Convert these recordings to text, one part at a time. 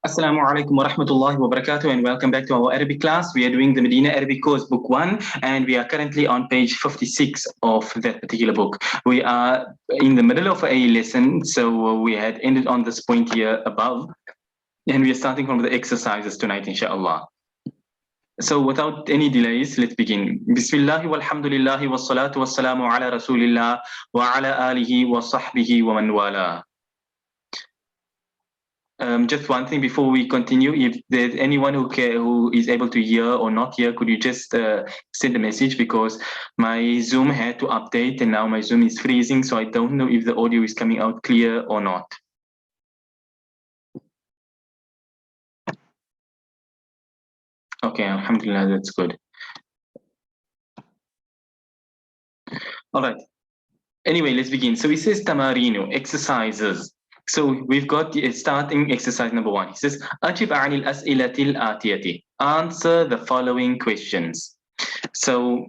Assalamu alaikum wa rahmatullahi wa barakatuh, and welcome back to our Arabic class. We are doing the Medina Arabic course book 1, and we are currently on page 56 of that particular book. We are in the middle of a lesson, so we had ended on this point here above, and we are starting from the exercises tonight, inshallah. So without any delays, let's begin. Bismillah walhamdulillahi wassalatu wassalamu ala rasulillah wa ala alihi wa sahbihi wa man wala. Just one thing before we continue, if there's anyone who is able to hear or not hear, could you just send a message, because my Zoom had to update and now my Zoom is freezing, so I don't know if the audio is coming out clear or not. Okay, alhamdulillah, that's good. All right. Anyway, let's begin. So it says tamarino, exercises. So we've got the starting exercise number 1. It says أجب عن الأسئلة الآتية. Answer the following questions. So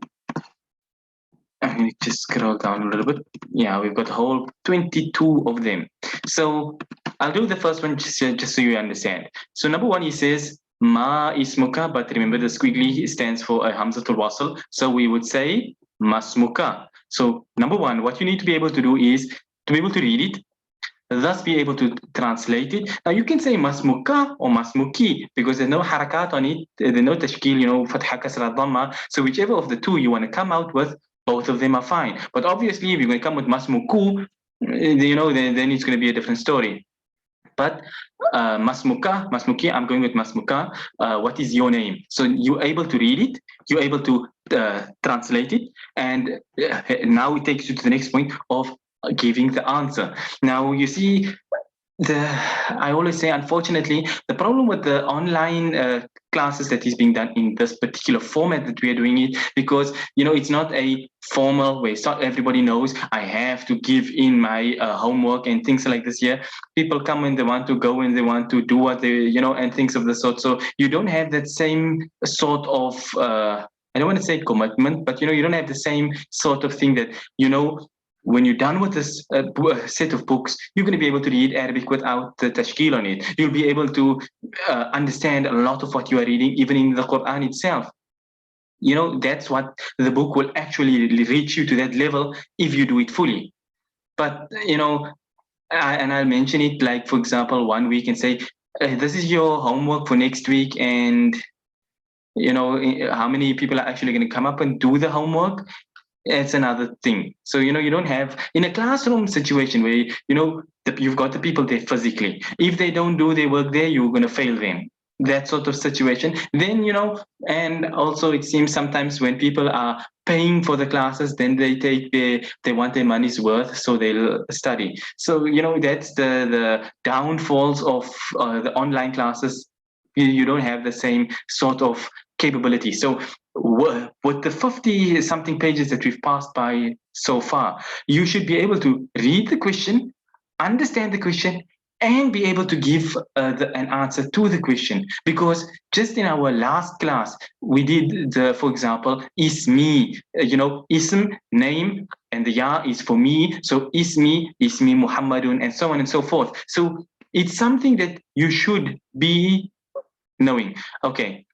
I'm going to just scroll down a little bit. Yeah, we've got a whole 22 of them. So I'll do the first one just so you understand. So number 1, he says Ma ismuka, but remember the squiggly stands for a hamzatul wasl. So we would say masmuka. So number 1, what you need to be able to do is to be able to read it, thus be able to translate it. Now you can say masmuka or masmuki because there's no harakat on it, there's no tashkil, fatha, kasra, dhamma. So whichever of the two you want to come out with, both of them are fine. But obviously if you're going to come with masmuku, then it's going to be a different story. But masmuki, I'm going with masmuka. What is your name? So you're able to read it, you're able to translate it, and now it takes you to the next point of giving the answer. Now you see, I always say, unfortunately, the problem with the online classes that is being done in this particular format that we are doing it, because it's not a formal way. It's not everybody knows I have to give in my homework and things like this. Here, people come and they want to go and they want to do what they and things of the sort. So you don't have that same sort of I don't want to say commitment, but you don't have the same sort of thing that when you're done with this set of books, you're going to be able to read Arabic without the tashkil on it. You'll be able to understand a lot of what you are reading, even in the Quran itself. That's what the book will actually reach you to, that level, if you do it fully. But, and I'll mention it, like, for example, one week and say, this is your homework for next week, and how many people are actually going to come up and do the homework. It's another thing. So you don't have, in a classroom situation where you've got the people there physically, if they don't do their work there, you're going to fail them, that sort of situation. Then and also it seems sometimes when people are paying for the classes, then they want their money's worth, so they'll study. So that's the downfalls of the online classes. You don't have the same sort of capability. So with the 50 something pages that we've passed by so far, you should be able to read the question, understand the question, and be able to give an answer to the question. Because just in our last class, we did for example, ismi, ism, name, and the ya is for me. So ismi Muhammadun, and so on and so forth. So it's something that you should be knowing. Okay.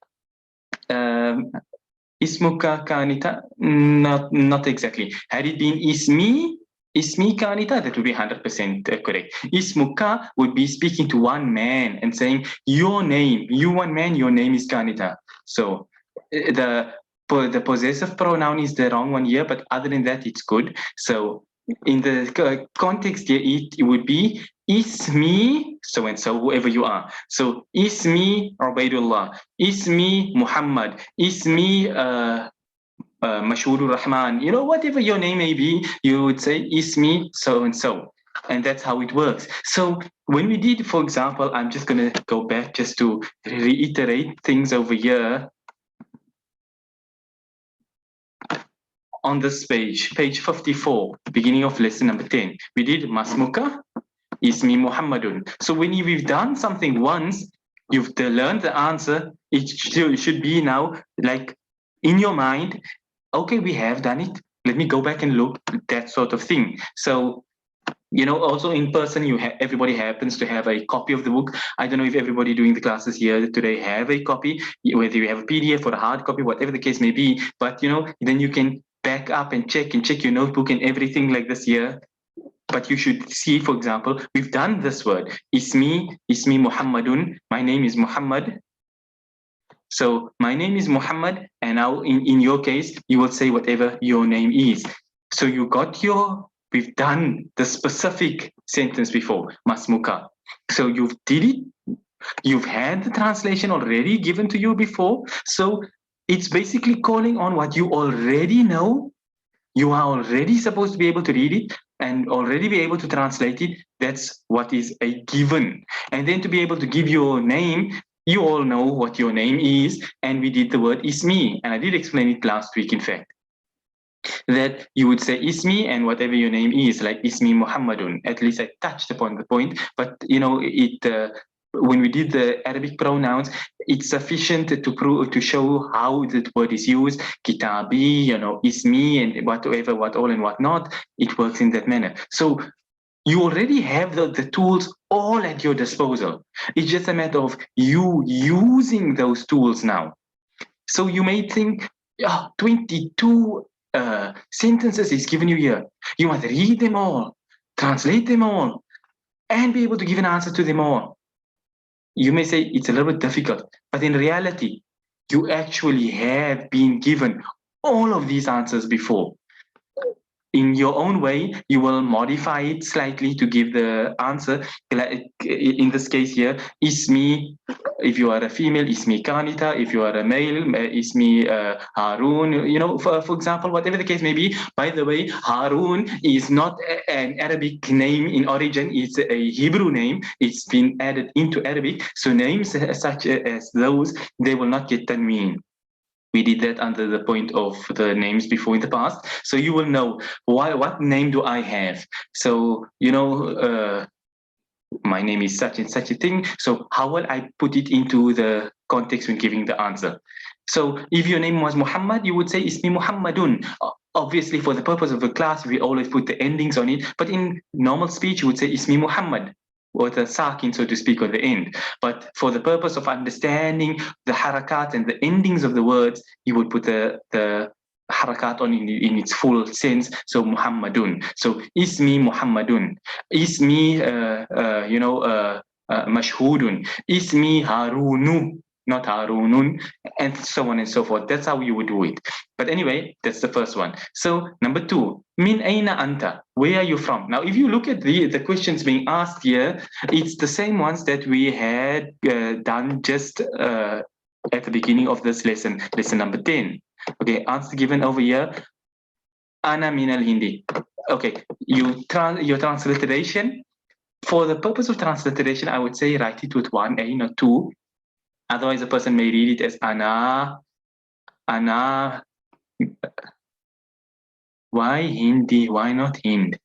Ismuka kanita? Not exactly. Had it been ismi kanita, that would be 100% correct. Ismuka would be speaking to one man and saying, your name, you one man, your name is kanita. So the possessive pronoun is the wrong one here, but other than that, it's good. So in the context here, it would be ismi so and so, whoever you are. So ismi Ubaidullah, ismi Muhammad, ismi Mashhurur Rahman. Whatever your name may be, you would say ismi so and so. And that's how it works. So when we did, for example, I'm just going to go back just to reiterate things over here. On this page 54, beginning of lesson number 10, we did Masmuka, Ismi Muhammadun. So when we've done something once, you've learned the answer, it should be now like in your mind, okay, we have done it. Let me go back and look, that sort of thing. So Also in person, everybody happens to have a copy of the book. I don't know if everybody doing the classes here today have a copy, whether you have a PDF or a hard copy, whatever the case may be. But then you can back up and check your notebook and everything like this here. But you should see, for example, we've done this word. Ismi Muhammadun. My name is Muhammad. So my name is Muhammad, and now in your case, you will say whatever your name is. So we've done the specific sentence before, masmuka. So you've had the translation already given to you before. So it's basically calling on what you already know. You are already supposed to be able to read it and already be able to translate it. That's what is a given. And then to be able to give your name, you all know what your name is, and we did the word ismi, and I did explain it last week, in fact, that you would say ismi and whatever your name is, like ismi Muhammadun. At least I touched upon the point, but when we did the Arabic pronouns, it's sufficient to show how the word is used. Kitabi, ismi, and whatever, what all and what not. It works in that manner. So you already have the tools all at your disposal. It's just a matter of you using those tools now. So you may think, 22 sentences is given you here. You must read them all, translate them all, and be able to give an answer to them all. You may say it's a little bit difficult, but in reality, you actually have been given all of these answers before. In your own way, you will modify it slightly to give the answer. In this case here, ismi, if you are a female, ismi Kanita. If you are a male, ismi Harun. For example, whatever the case may be. By the way, Harun is not an Arabic name in origin. It's a Hebrew name. It's been added into Arabic. So names such as those, they will not get tanween. We did that under the point of the names before in the past. So you will know what name do I have. So, my name is such and such a thing. So how will I put it into the context when giving the answer? So if your name was Muhammad, you would say Ismi Muhammadun. Obviously, for the purpose of the class, we always put the endings on it. But in normal speech, you would say Ismi Muhammad, or the sakin, so to speak, or the end. But for the purpose of understanding the harakat and the endings of the words, you would put the harakat on in its full sense. So Muhammadun. So Ismi Muhammadun. Ismi, Mashhudun. Ismi Harunu, not Harunun, and so on and so forth. That's how you would do it. But anyway, that's the first one. So number 2, Min aina anta? Where are you from? Now, if you look at the questions being asked here, it's the same ones that we had done just at the beginning of this lesson number 10. Okay, answer given over here. Ana min al Hindi. Okay, your transliteration. For the purpose of transliteration, I would say write it with 1A, not 2. Otherwise, a person may read it as ana. Why Hindi? Why not Hind?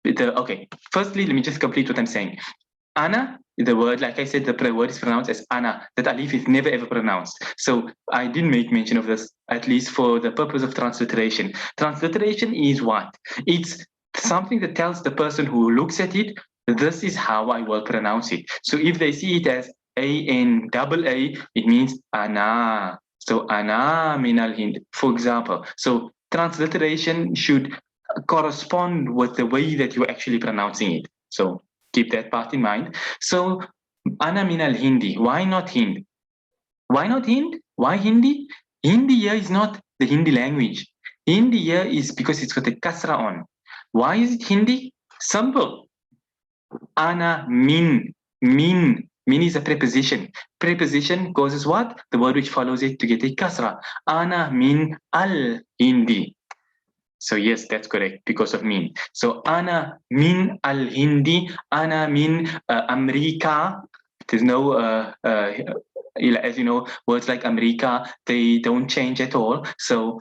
Okay, firstly, let me just complete what I'm saying. Ana, the word, like I said, the word is pronounced as ana. That alif is never ever pronounced. So I didn't make mention of this, at least for the purpose of transliteration. Transliteration is what? It's something that tells the person who looks at it, this is how I will pronounce it. So if they see it as A-N-double-A, it means ana. So ana min al Hind, for example. So transliteration should correspond with the way that you're actually pronouncing it. So keep that part in mind. So ana min al Hindi. Why not Hind? Why not Hind? Why Hindi? Hindi here is not the Hindi language. Hindi here is because it's got a kasra on. Why is it Hindi? Simple. Ana min. Min is a preposition. Preposition causes what? The word which follows it to get a kasra. Ana min al Hindi. So yes, that's correct because of min. So ana min al Hindi, ana min America. There's no, as you know, words like America, they don't change at all. So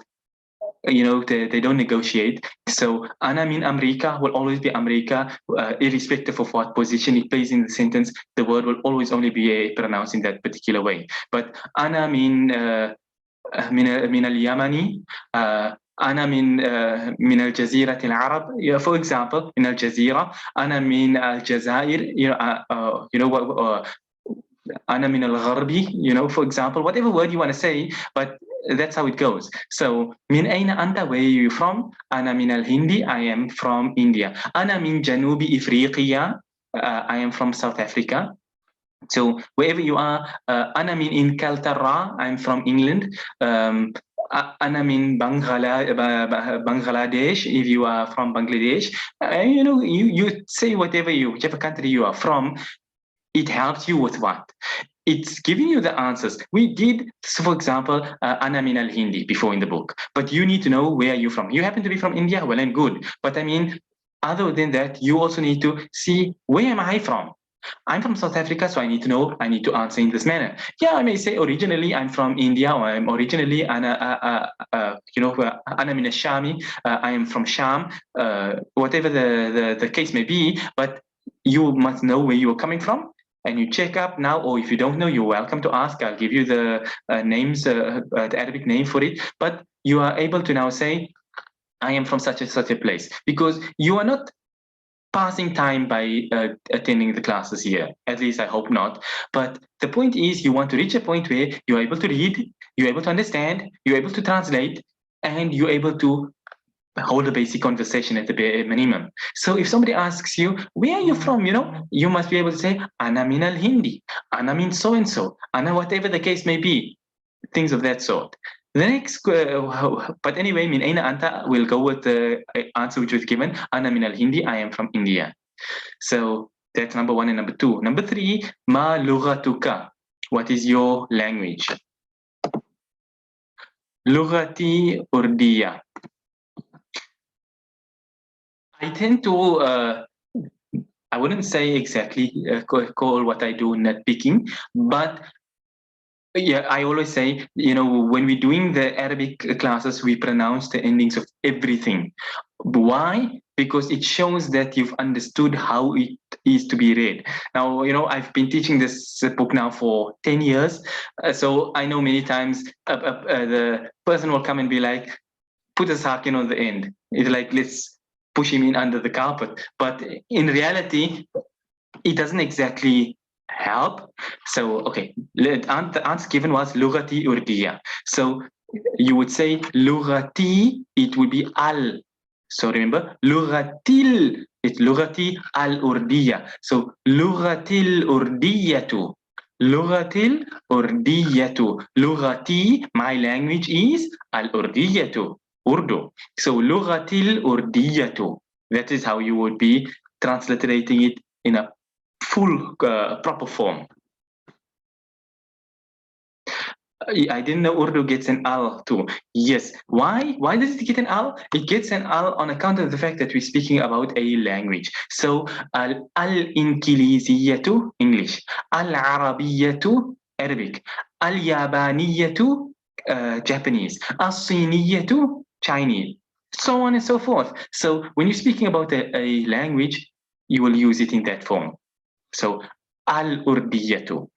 they don't negotiate. So ana min America will always be America, irrespective of what position it plays in the sentence. The word will always only be pronounced in that particular way. But ana min al Yamani. أنا من الجزيرة العرب. For example, من الجزيرة. أنا من الجزائر. You know what? أنا من الغربي. You know, for example, whatever word you want to say, but that's how it goes. So من أين أنت? Where are you from? أنا من الهند. I am from India. أنا من جنوب إفريقيا. I am from South Africa. So wherever you are, أنا من إنكلترا. I'm from England. أنا من Bangladesh. If you are from Bangladesh, you know, you say whichever country you are from. It helps you with what? It's giving you the answers. We did, so for example, Ana min al Hindi before in the book, but you need to know where you're from. You happen to be from India, well and good. But I mean, other than that, you also need to see, where am I from? I'm from South Africa, so I need to answer in this manner. Yeah, I may say originally I'm from India, or I'm originally Ana min al-Shami, I am from Sham, whatever the case may be, but you must know where you are coming from, and you check up now, or if you don't know, you're welcome to ask. I'll give you the names, the Arabic name for it, but you are able to now say, I am from such and such a place, because you are not passing time by attending the classes here. At least I hope not. But the point is, you want to reach a point where you're able to read, you're able to understand, you're able to translate, and you're able to hold a basic conversation at the bare minimum. So if somebody asks you, where are you from? You know, you must be able to say, Ana min al Hindi, Ana min so and so, Ana whatever the case may be, things of that sort. The next, but anyway, min aina anta, we'll go with the answer which was given. Ana min al Hindi, I am from India. So that's number one and number two. Number three, ma lughatuka. What is your language? Lughati Urdiya. I tend to, I wouldn't say exactly call what I do nitpicking, but yeah, I always say, you know, when we're doing the Arabic classes, we pronounce the endings of everything. Why? Because it shows that you've understood how it is to be read. Now, you know, I've been teaching this book now for 10 years. So I know many times the person will come and be like, put a sakin on the end. It's like, let's push him in under the carpet. But in reality, it doesn't exactly help. So, okay, the answer given was lughati urdiya. So you would say lughati, it would be al. So remember, lughatil, it's lughati al urdiya. So lughatil urdiyatu. Lughatil urdiyatu. Lughati, my language is al urdiyatu. Urdu. So lughatil urdiyatu. That is how you would be transliterating it in a full proper form. I didn't know Urdu gets an al too. Yes. Why? Why does it get an al? It gets an al on account of the fact that we're speaking about a language. So al-Inkliziyatu, English. Al-Arabiyatu, Arabic. Al-Yabaniyatu, Japanese. Al-Siniyatu, Chinese. So on and so forth. So when you're speaking about a language, you will use it in that form. So al-Urdiyatu.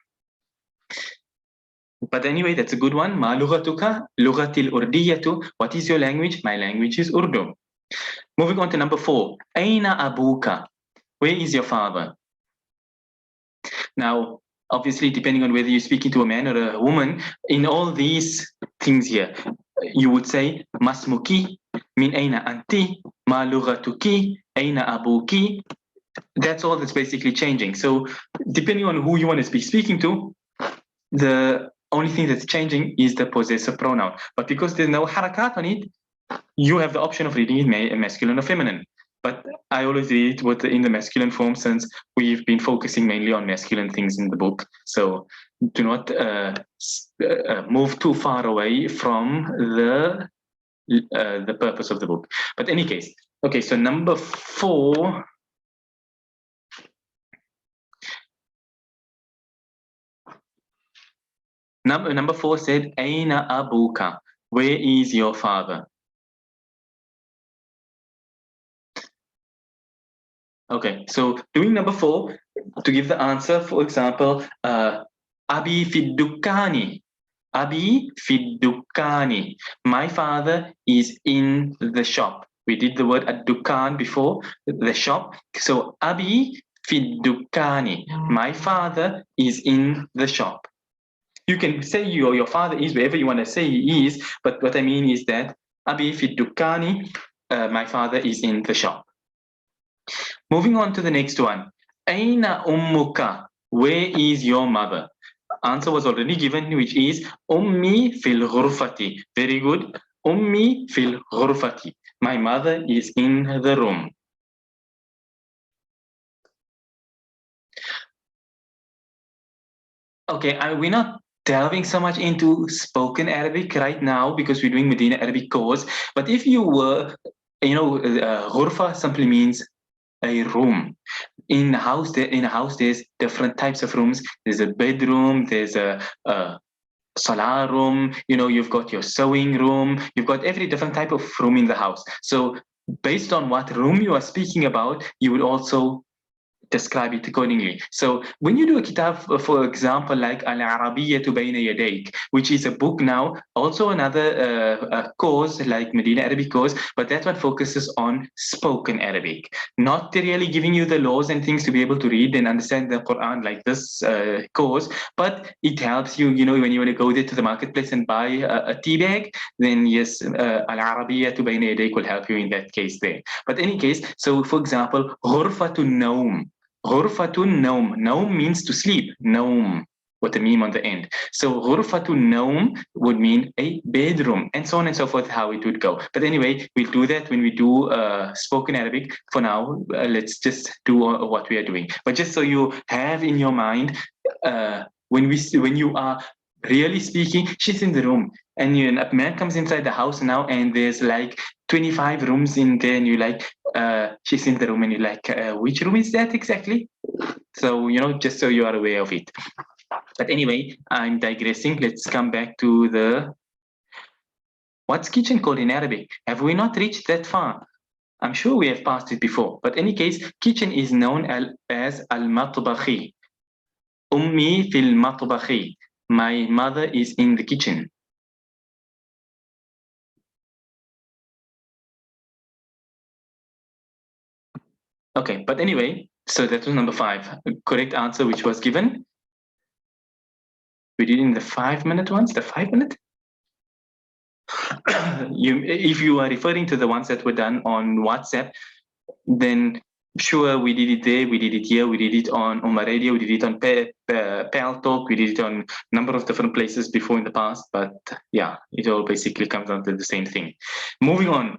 But anyway, that's a good one. Ma lughatuka? Lughatil urdiyatu. What is your language? My language is Urdu. Moving on to number 4. Aina abuka? Where is your father? Now, obviously, depending on whether you're speaking to a man or a woman, in all these things here, you would say masmuki, min aina anti, ma lughatuki, aina abuki. That's all that's basically changing. So depending on who you want to be speaking to, the only thing that's changing is the possessive pronoun. But because there's no harakat on it, you have the option of reading it masculine or feminine. But I always read it in the masculine form, since we've been focusing mainly on masculine things in the book. So do not move too far away from the purpose of the book. But in any case, okay, so number 4. Number 4 said, Aina abuka? Where is your father? Okay, so doing number 4, to give the answer, for example, Abi fi dukkani. Abi fi dukkani. My father is in the shop. We did the word ad-dukkan before, the shop. So Abi fi dukkani. My father is in the shop. You can say your father is wherever you want to say he is, but what I mean is that Abi fi dukkani, my father is in the shop. Moving on to the next one. Aina ummuka. Where is your mother? Answer was already given, which is Ummi fil ghurfati. Very good. Ummi fil ghurfati. My mother is in the room. Okay, we're not delving so much into spoken Arabic right now because we're doing Medina Arabic course. But if you were, ghurfa simply means a room. In a house, there's different types of rooms. There's a bedroom. There's a salah room. You've got your sewing room. You've got every different type of room in the house. So based on what room you are speaking about, you would also describe it accordingly. So when you do a kitab, for example, like Al-Arabiyyatu Bayna Yadayk, which is a book now, also another course like Medina Arabic course, but that one focuses on spoken Arabic, not really giving you the laws and things to be able to read and understand the Quran like this course, but it helps you, when you want to go there to the marketplace and buy a tea bag, then yes, Al-Arabiyyatu Bayna Yadayk will help you in that case there. But any case, so for example, Ghurfatun Nawm. Ghurfatun Naum. Naum means to sleep. Naum with a meme on the end. So Ghurfatun Naum would mean a bedroom, and so on and so forth, how it would go. But anyway, we'll do that when we do spoken Arabic. For now, let's just do what we are doing. But just so you have in your mind, when you are really speaking, she's in the room, and a man comes inside the house now, and there's like 25 rooms in there, and you're like, she's in the room, and you're like, which room is that exactly? So, just so you are aware of it. But anyway, I'm digressing. Let's come back to what's kitchen called in Arabic? Have we not reached that far? I'm sure we have passed it before. But in any case, kitchen is known as al-matbakhi. Ummi fil matbakhi. My mother is in the kitchen. Okay, but anyway, so that was number 5. Correct answer, which was given. We did in the 5-minute ones, the 5-minute. If you are referring to the ones that were done on WhatsApp, then sure, we did it there, we did it here, we did it on my radio, we did it on Pal Talk, we did it on a number of different places before in the past. But yeah, it all basically comes down to the same thing. Moving on.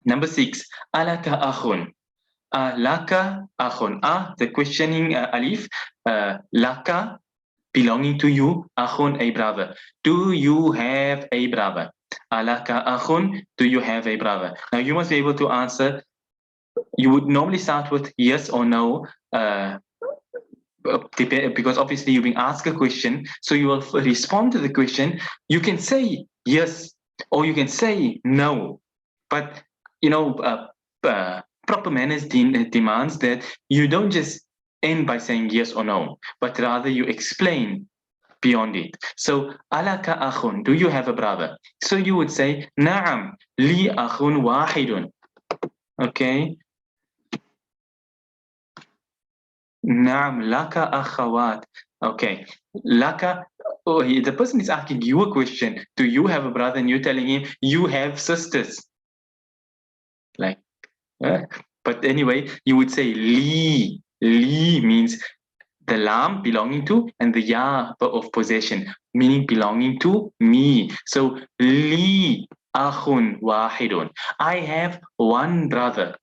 Number 6, alaka akhun. Laka akhun. The questioning alif. Laka, belonging to you. Akhun, a brother. Do you have a brother? Alaka akhun. Do you have a brother? Now you must be able to answer. You would normally start with yes or no. Because obviously you've been asked a question, so you will respond to the question. You can say yes or you can say no, but proper manners demands that you don't just end by saying yes or no, but rather you explain beyond it. So alaka akhun, do you have a brother? So you would say na'am li akhun wahidun. Okay. Naam, laka akhawat. Okay. Laka, the person is asking you a question. Do you have a brother? And you're telling him you have sisters. Like, but anyway, you would say li. Li means the lam belonging to and the ya of possession, meaning belonging to me. So li akhun wahidun. I have one brother.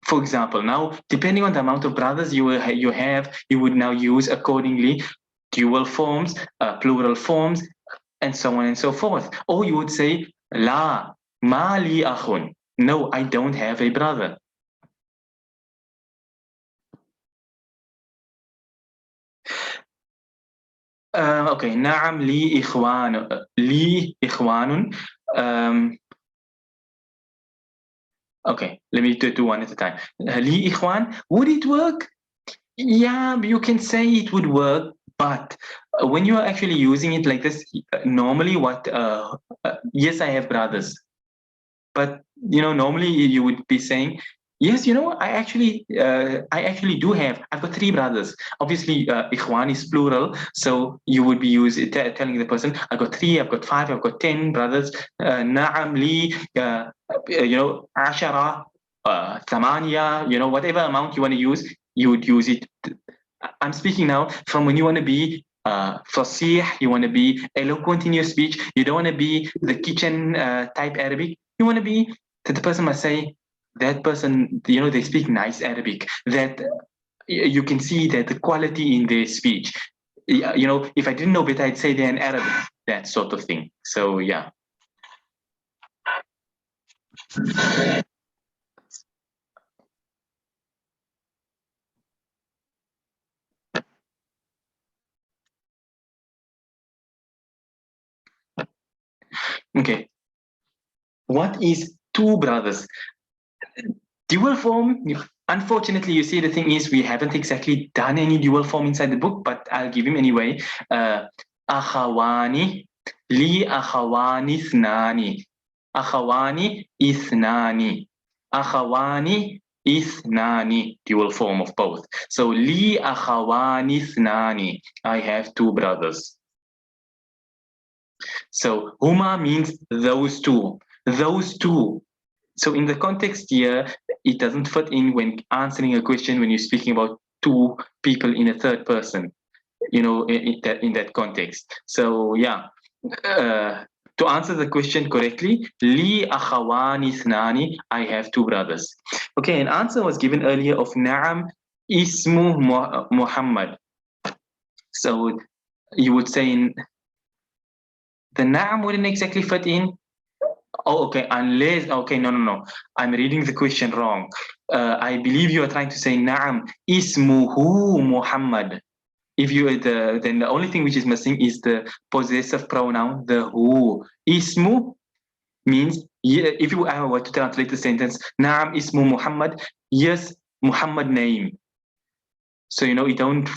For example, now depending on the amount of brothers you have, you would now use accordingly dual forms, plural forms, and so on and so forth. Or you would say la ma li akhun. No, I don't have a brother. Okay, na'am li ikhwan. Li ikhwanun. Okay, let me do one at a time. Li ikhwan, would it work? Yeah, you can say it would work, But when you are actually using it like this, normally what, yes, I have brothers. But normally you would be saying, yes, I actually do have. I've got three brothers. Obviously, ikhwan is plural, so you would be telling the person, I've got three, I've got five, I've got 10 brothers. Na'am li, ashara, thamania, whatever amount you want to use, you would use it. I'm speaking now from when you want to be fasih, you want to be eloquent in your speech, you don't want to be the kitchen type Arabic. You want to be that the person must say, that person, they speak nice Arabic, that you can see that the quality in their speech. If I didn't know better, I'd say they're an Arab, that sort of thing. So, yeah. Okay. What is two brothers? Dual form, unfortunately, you see, the thing is, we haven't exactly done any dual form inside the book, but I'll give him anyway. Akhawani, li akhawani ithnani. Akhawani ithnani. Akhawani ithnani, dual form of both. So, li akhawani ithnani. I have two brothers. So, huma means those two. Those two. So in the context here, it doesn't fit in when answering a question when you're speaking about two people in a third person, in that context. So yeah, to answer the question correctly, li akhawani thnani, I have two brothers. Okay, an answer was given earlier of na'am ismu Muhammad. So you would say the na'am wouldn't exactly fit in. Oh, okay. Unless, okay, no. I'm reading the question wrong. I believe you are trying to say Naam ismuhu Muhammad. If you then the only thing which is missing is the possessive pronoun, the who. Ismu means, if you were to translate the sentence, Naam ismu Muhammad. Yes, Muhammad name. So it don't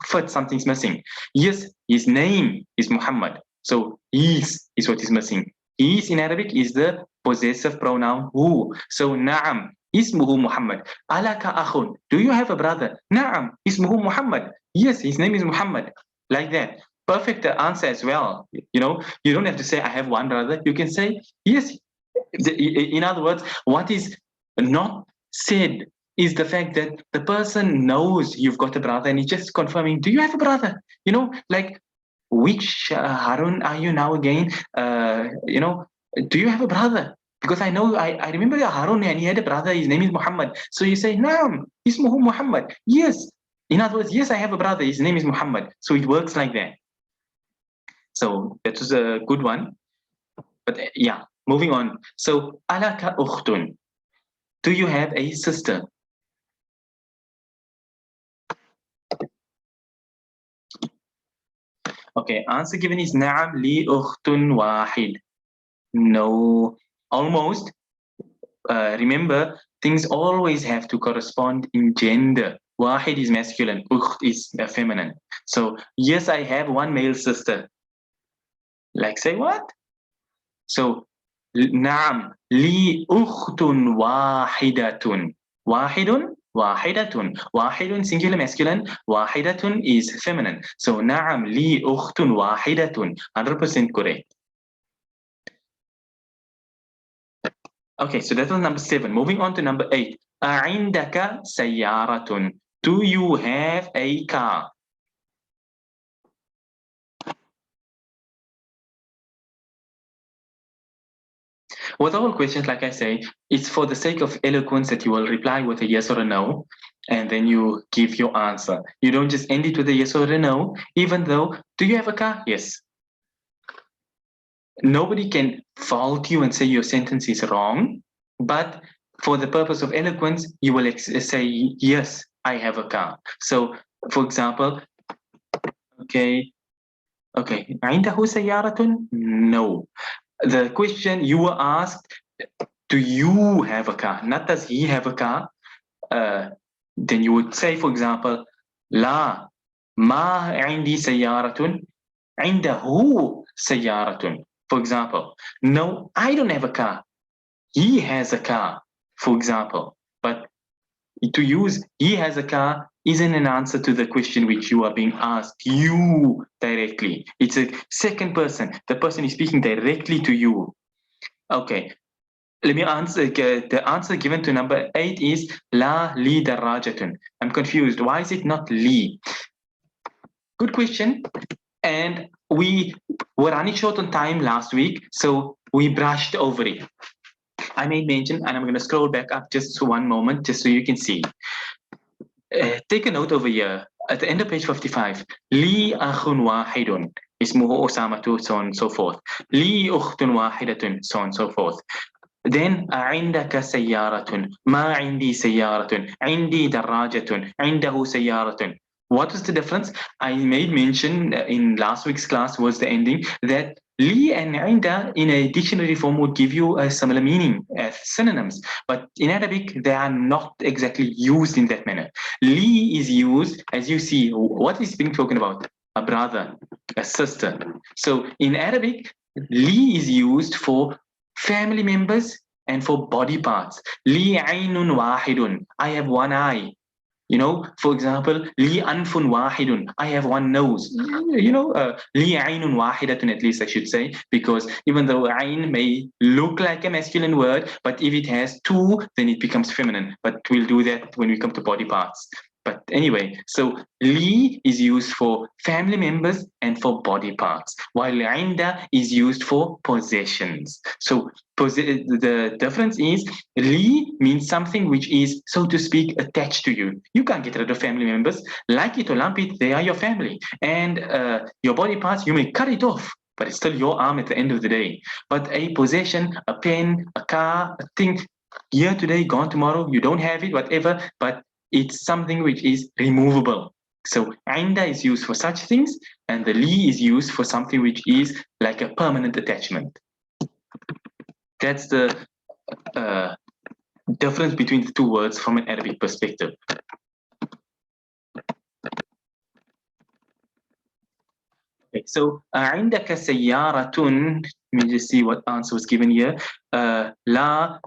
fit, something's missing. Yes, his name is Muhammad. So is what is missing. Is in Arabic is the possessive pronoun who. So na'am ismuhu Muhammad. Alaka akhun. Do you have a brother? Na'am ismuhu Muhammad. Yes, his name is Muhammad. Like that. Perfect answer as well. You don't have to say I have one brother. You can say yes. In other words, what is not said is the fact that the person knows you've got a brother and he's just confirming, do you have a brother? Like, which Harun are you now again? Do you have a brother? Because I remember Harun and he had a brother, his name is Muhammad. So you say, Naam, ismuhu Muhammad. Yes. In other words, yes, I have a brother, his name is Muhammad. So it works like that. So that was a good one. But yeah, moving on. So, alaka ukhtun. Do you have a sister? Okay, answer given is na'am li ukhtun wahid. No, almost. Remember, things always have to correspond in gender. Wahid is masculine, ukht is feminine. So, yes, I have one male sister. Like, say what? So, na'am li ukhtun wahidatun. Wahidun, wahidatun. Wahidun singular masculine, wahidatun is feminine. So na'am li ukhtun wahidatun. 100% correct. Okay, so that was number 7. Moving on to number 8. A'indaka sayyaratun. Do you have a car? With all questions, like I say, it's for the sake of eloquence that you will reply with a yes or a no, and then you give your answer. You don't just end it with a yes or a no, even though, do you have a car? Yes. Nobody can fault you and say your sentence is wrong, but for the purpose of eloquence, you will say, yes, I have a car. So, for example, okay, عنده سيارة? No. The question you were asked, do you have a car? Not does he have a car? Then you would say, for example, La ما عندي سيارة عنده سيارة. For example, no, I don't have a car. He has a car, for example. But to use he has a car isn't an answer to the question which you are being asked you directly. It's a second person. The person is speaking directly to you. Okay. Let me answer. The answer given to number 8 is La li darajatun. I'm confused. Why is it not li? Good question. And we were running short on time last week, so we brushed over it. I made mention, and I'm going to scroll back up just one moment, just so you can see. Take a note over here. At the end of page 55, لي أخ واحد اسمه أسامة, so on and so forth. لي أخت واحدة, so on and so forth. Then عندك سيارة, ما عندي سيارة, عندي دراجة, عنده سيارة. What was the difference? I made mention in last week's class was the ending that li and inda in a dictionary form would give you a similar meaning as synonyms, but in Arabic they are not exactly used in that manner. Li is used, as you see, what is being spoken about? A brother, a sister. So in Arabic, li is used for family members and for body parts. Li aynun wahidun. I have one eye. You know, for example, li anfun wahidun. I have one nose. You know, li aynun wahidatun, at least I should say, because even though ayn may look like a masculine word, but if it has two, then it becomes feminine. But we'll do that when we come to body parts. But anyway, so li is used for family members and for body parts, while inda is used for possessions. So the difference is li means something which is, so to speak, attached to you. You can't get rid of family members. Like it or lump it, they are your family. And your body parts, you may cut it off, but it's still your arm at the end of the day. But a possession, a pen, a car, a thing, here today, gone tomorrow, you don't have it, whatever, but it's something which is removable. So inda is used for such things, and the li is used for something which is like a permanent attachment. That's the difference between the two words from an Arabic perspective. Okay, so عندك سيارة. Let me just see what answer was given here. لا,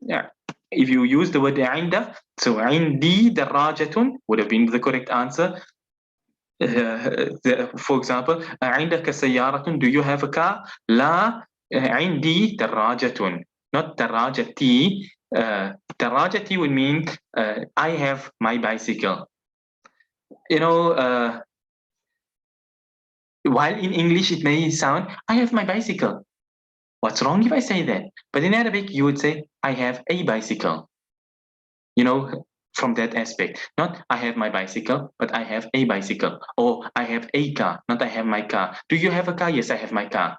yeah. If you use the word عند, so عندي دراجة would have been the correct answer. For example, عندك سيارة, do you have a car? لا, عندي دراجة, not دراجتي. دراجتي would mean I have my bicycle. You know, while in English it may sound, I have my bicycle. What's wrong if I say that? But in Arabic, you would say, I have a bicycle. You know, from that aspect. Not I have my bicycle, but I have a bicycle. Or I have a car, not I have my car. Do you have a car? Yes, I have my car.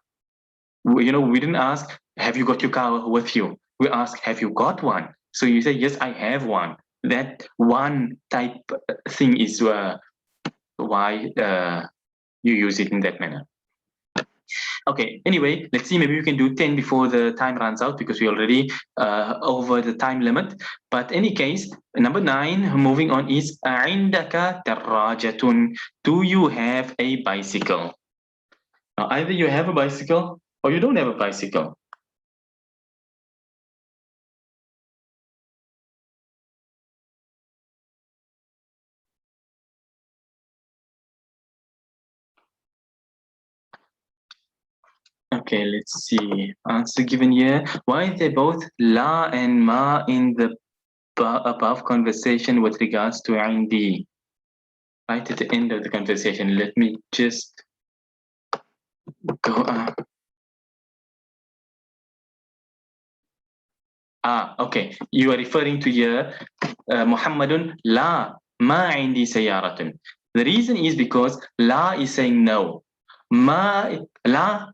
You know, we didn't ask, have you got your car with you? We ask, have you got one? So you say, yes, I have one. That one type thing is why you use it in that manner. Okay, anyway, let's see, maybe we can do 10 before the time runs out because we're already over the time limit. But any case, number 9, moving on, is عندك دراجة. Do you have a bicycle? Now, either you have a bicycle or you don't have a bicycle. Okay, let's see. Answer given here. Why are they both la and ma in the above conversation with regards to عندي? Right at the end of the conversation. Let me just go up. Okay. You are referring to here, Muhammadun la ma عندي سيارة. The reason is because la is saying no. Ma la,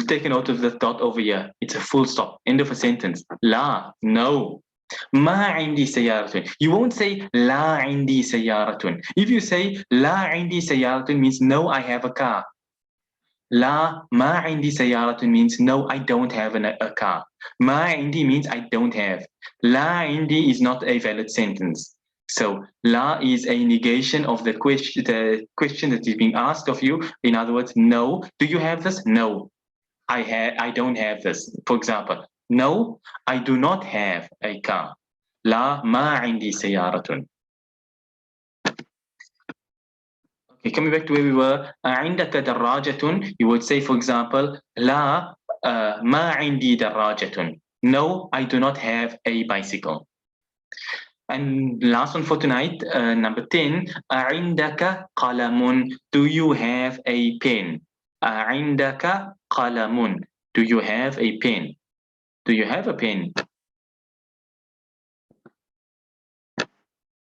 take a note of the dot over here. It's a full stop. End of a sentence. La, no. ما عندي سيارة. You won't say لا عندي سيارة. If you say لا عندي سيارة means no, I have a car. لا ما عندي سيارة means no, I don't have a car. ما عندي means I don't have. لا عندي is not a valid sentence. So la is a negation of the question that is being asked of you. In other words, no. Do you have this? No, I don't have this. For example, no, I do not have a car. لا ما عندي سيارة. Okay, coming back to where we were, عندك دراجة, you would say, for example, لا ما عندي دراجة. No, I do not have a bicycle. And last one for tonight, number 10, عندك قلم. Do you have a pen? عندك قلم. Do you have a pen? Do you have a pen?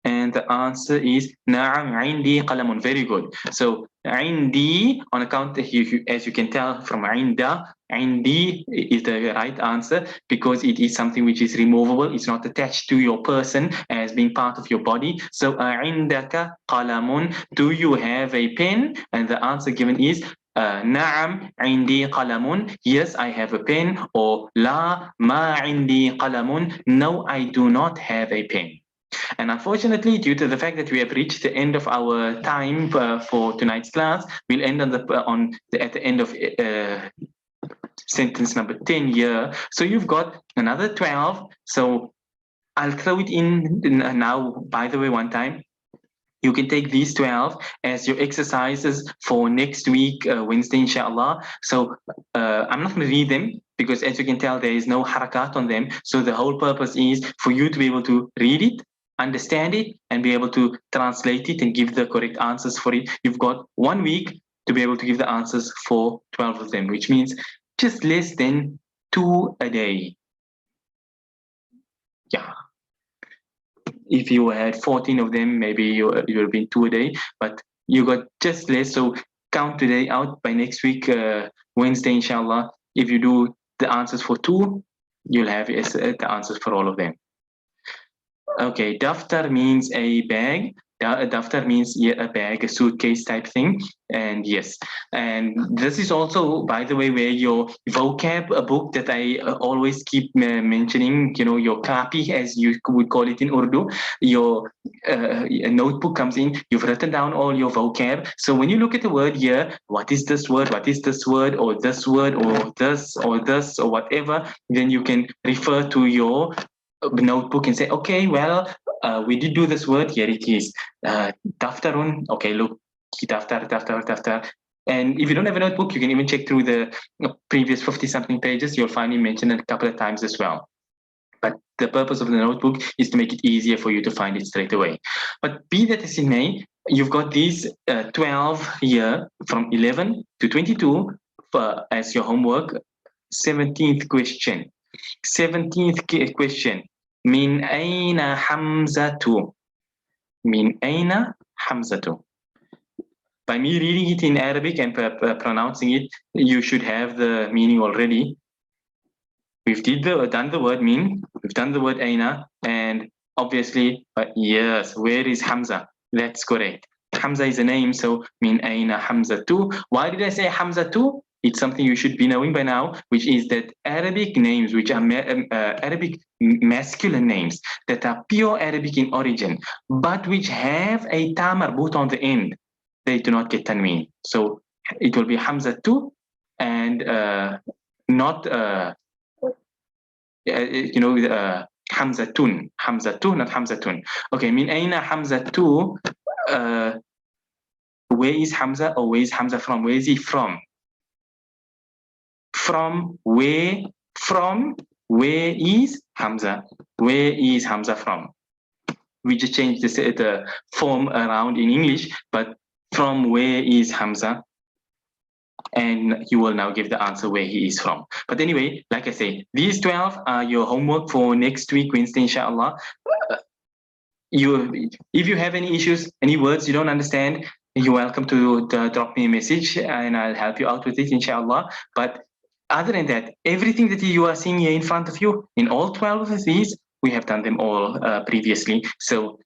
And the answer is نعم عندي قلم. Very good. So عندي, on account that as you can tell from عندي is the right answer because it is something which is removable. It's not attached to your person as being part of your body. So عندك قلم. Do you have a pen? And the answer given is نعم عندي قلم. Yes, I have a pen. Or لا ما عندي قلم. No, I do not have a pen. And unfortunately, due to the fact that we have reached the end of our time for tonight's class, we'll end on at the end of sentence number 10 here. So you've got another 12. So I'll throw it in now, by the way, one time. You can take these 12 as your exercises for next week, Wednesday, inshallah. So I'm not going to read them because as you can tell, there is no harakat on them. So the whole purpose is for you to be able to read it, understand it, and be able to translate it and give the correct answers for it. You've got 1 week to be able to give the answers for 12 of them, which means just less than 2 a day. Yeah. If you had 14 of them, maybe you'll have been 2 a day, but you got just less. So count today out. By next week, Wednesday, inshallah, if you do the answers for 2, you'll have the answers for all of them. Okay, daftar means a bag. Daftar means a bag, a suitcase type thing. And yes, and this is also, by the way, where your vocab book that I always keep mentioning, your copy, as you would call it in Urdu, your notebook comes in. You've written down all your vocab. So when you look at the word here, what is this word? What is this word? Or this word? Or this? Or this? Or whatever? Then you can refer to your notebook and say, okay, well, we did do this word. Here it is. Daftarun. Okay, look, daftar. And if you don't have a notebook, you can even check through the previous 50-something pages. You'll find it mentioned a couple of times as well. But the purpose of the notebook is to make it easier for you to find it straight away. But be that as it may, you've got these 12 here from 11 to 22 as your homework. 17th question. 17th question. Min aina hamzatu? Min aina hamzatu? By me reading it in Arabic and pronouncing it, you should have the meaning already. We've done the word min, we've done the word aina, and obviously, yes, where is Hamza? That's correct. Hamza is a name, so min aina hamzatu. Why did I say hamzatu? It's something you should be knowing by now, which is that Arabic names, which are Arabic masculine names that are pure Arabic in origin, but which have a ta marbut on the end, they do not get tanween. So it will be hamzatu and not hamzatun, not hamzatun. Okay, min aina hamzatu. Where is Hamza, or where is Hamza from? Where is he from? From where? From where is Hamza? Where is Hamza from? We just changed the form around in English, but from where is Hamza? And you will now give the answer where he is from. But anyway, like I say, these 12 are your homework for next week, Wednesday, inshallah. If you have any issues, any words you don't understand, you're welcome to drop me a message and I'll help you out with it, inshallah. But other than that, everything that you are seeing here in front of you, in all 12 of these, we have done them all previously. So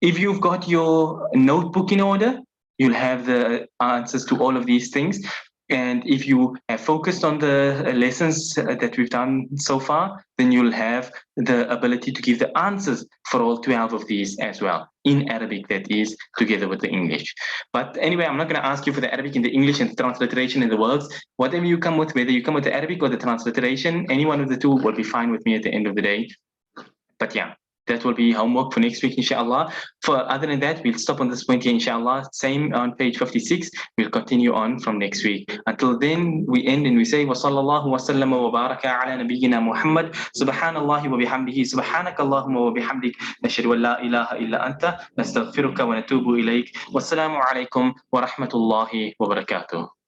if you've got your notebook in order, you'll have the answers to all of these things. And if you have focused on the lessons that we've done so far, then you'll have the ability to give the answers for all 12 of these as well, in Arabic, that is, together with the English. But anyway, I'm not going to ask you for the Arabic and the English and the transliteration and the words. Whatever you come with, whether you come with the Arabic or the transliteration, any one of the two will be fine with me at the end of the day. But yeah, that will be homework for next week, inshallah. For other than that, we'll stop on this point here, inshallah. Same on page 56. We'll continue on from next week. Until then, we end and we say, وصلى الله وسلم وبارك على نبينا محمد سبحان الله وبحمده سبحانك اللهم وبحمدك نشهد أن لا إله إلا أنت نستغفرك ونتوب إليك والسلام عليكم ورحمة الله وبركاته.